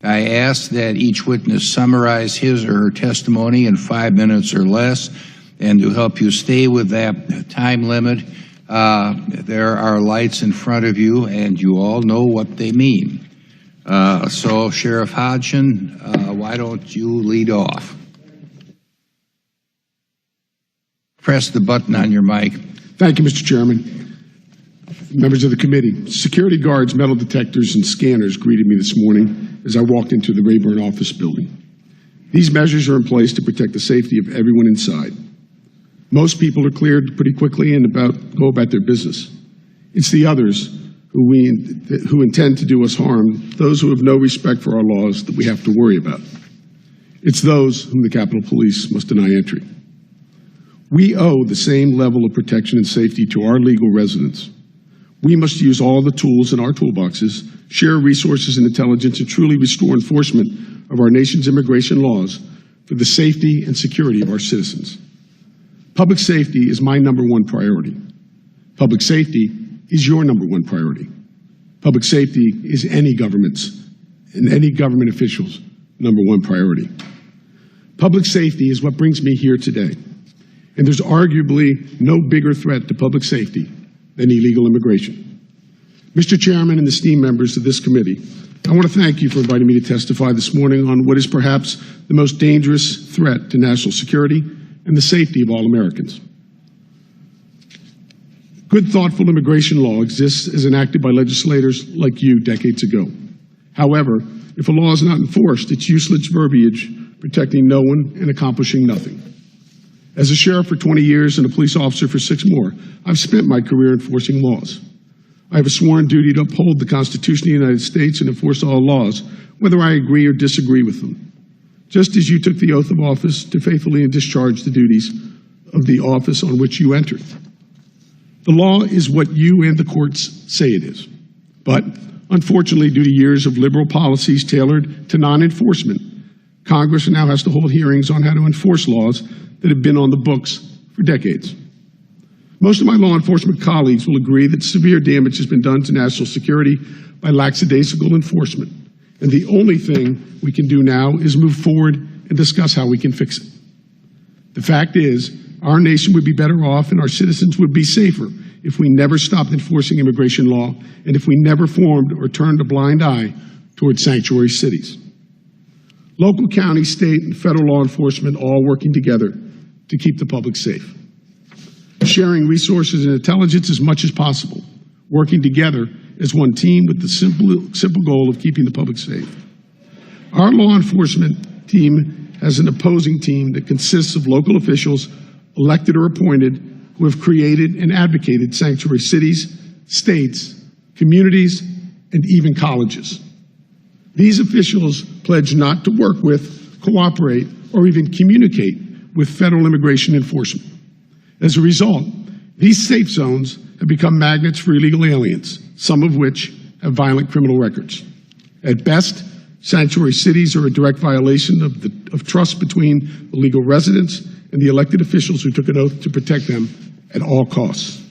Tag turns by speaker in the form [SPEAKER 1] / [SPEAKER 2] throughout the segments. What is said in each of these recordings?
[SPEAKER 1] I ask that each witness summarize his or her testimony in 5 minutes or less, and to help you stay with that time limit, there are lights in front of you, and you all know what they mean. So, Sheriff Hodgson, why don't you lead off? Press the button on your mic.
[SPEAKER 2] Thank you, Mr. Chairman. Members of the committee, security guards, metal detectors, and scanners greeted me this morning as I walked into the Rayburn office building. These measures are in place to protect the safety of everyone inside. Most people are cleared pretty quickly and go about their business. It's the others who intend to do us harm, those who have no respect for our laws, that we have to worry about. It's those whom the Capitol Police must deny entry. We owe the same level of protection and safety to our legal residents. We must use all the tools in our toolboxes, share resources and intelligence, and truly restore enforcement of our nation's immigration laws for the safety and security of our citizens. Public safety is my #1 priority. Public safety is your #1 priority. Public safety is any government's and any government official's #1 priority. Public safety is what brings me here today. And there's arguably no bigger threat to public safety than illegal immigration. Mr. Chairman and esteemed members of this committee, I want to thank you for inviting me to testify this morning on what is perhaps the most dangerous threat to national security and the safety of all Americans. Good, thoughtful immigration law exists as enacted by legislators like you decades ago. However, if a law is not enforced, it's useless verbiage protecting no one and accomplishing nothing. As a sheriff for 20 years and a police officer for 6 more, I've spent my career enforcing laws. I have a sworn duty to uphold the Constitution of the United States and enforce all laws, whether I agree or disagree with them. Just as you took the oath of office to faithfully discharge the duties of the office on which you entered. The law is what you and the courts say it is. But unfortunately, due to years of liberal policies tailored to non-enforcement, Congress now has to hold hearings on how to enforce laws that have been on the books for decades. Most of my law enforcement colleagues will agree that severe damage has been done to national security by lackadaisical enforcement, and the only thing we can do now is move forward and discuss how we can fix it. The fact is, our nation would be better off and our citizens would be safer if we never stopped enforcing immigration law and if we never formed or turned a blind eye toward sanctuary cities. Local, county, state, and federal law enforcement all working together to keep the public safe. Sharing resources and intelligence as much as possible, working together as one team with the simple goal of keeping the public safe. Our law enforcement team has an opposing team that consists of local officials, elected or appointed, who have created and advocated sanctuary cities, states, communities, and even colleges. These officials pledge not to work with, cooperate, or even communicate with federal immigration enforcement. As a result, these safe zones have become magnets for illegal aliens, some of which have violent criminal records. At best, sanctuary cities are a direct violation of trust between the legal residents and the elected officials who took an oath to protect them at all costs.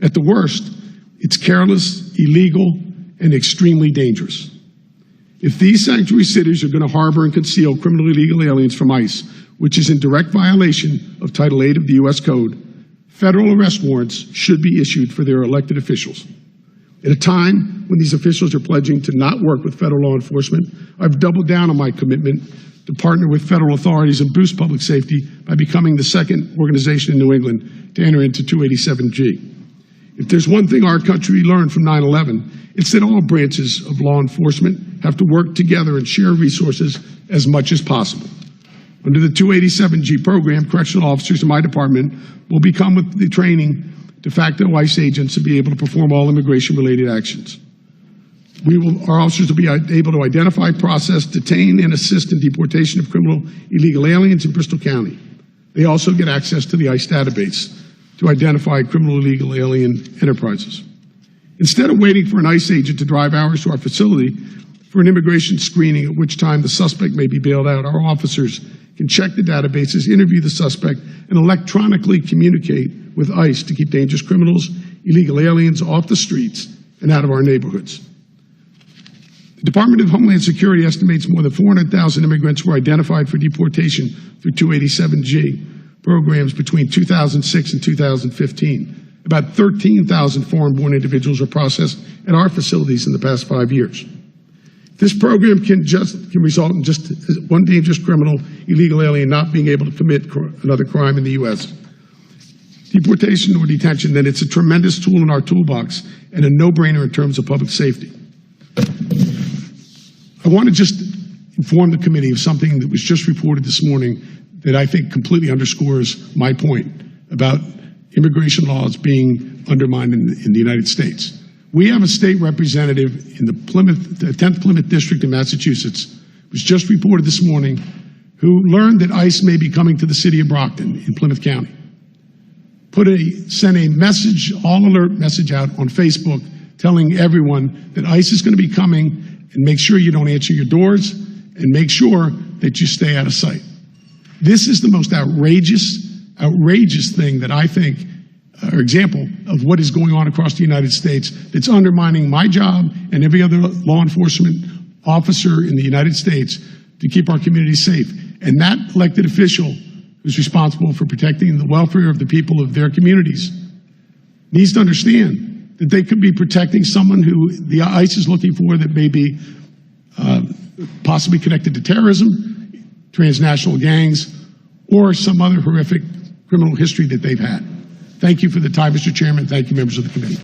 [SPEAKER 2] At the worst, it's careless, illegal, and extremely dangerous. If these sanctuary cities are going to harbor and conceal criminally illegal aliens from ICE, which is in direct violation of Title 8 of the U.S. Code, federal arrest warrants should be issued for their elected officials. At a time when these officials are pledging to not work with federal law enforcement, I've doubled down on my commitment to partner with federal authorities and boost public safety by becoming the second organization in New England to enter into 287G. If there's one thing our country learned from 9/11, it's that all branches of law enforcement have to work together and share resources as much as possible. Under the 287G program, correctional officers in my department will become with the training de facto ICE agents to be able to perform all immigration-related actions. Our officers will be able to identify, process, detain, and assist in deportation of criminal illegal aliens in Bristol County. They also get access to the ICE database to identify criminal illegal alien enterprises. Instead of waiting for an ICE agent to drive hours to our facility for an immigration screening, at which time the suspect may be bailed out, our officers can check the databases, interview the suspect, and electronically communicate with ICE to keep dangerous criminals, illegal aliens off the streets and out of our neighborhoods. The Department of Homeland Security estimates more than 400,000 immigrants were identified for deportation through 287G programs between 2006 and 2015. About 13,000 foreign-born individuals were processed at our facilities in the past 5 years. This program can result in just one dangerous criminal, illegal alien not being able to commit another crime in the U.S. Deportation or detention, then it's a tremendous tool in our toolbox and a no-brainer in terms of public safety. I want to just inform the committee of something that was just reported this morning that I think completely underscores my point about immigration laws being undermined in the United States. We have a state representative in the 10th Plymouth District in Massachusetts, was just reported this morning, who learned that ICE may be coming to the city of Brockton in Plymouth County. Sent a message, all alert message out on Facebook telling everyone that ICE is going to be coming, and make sure you don't answer your doors and make sure that you stay out of sight. This is the most outrageous thing that I think, or example of what is going on across the United States that's undermining my job and every other law enforcement officer in the United States to keep our communities safe. And that elected official who's responsible for protecting the welfare of the people of their communities needs to understand that they could be protecting someone who the ICE is looking for that may be possibly connected to terrorism, transnational gangs, or some other horrific criminal history that they've had. Thank you for the time, Mr. Chairman. Thank you, members of the committee.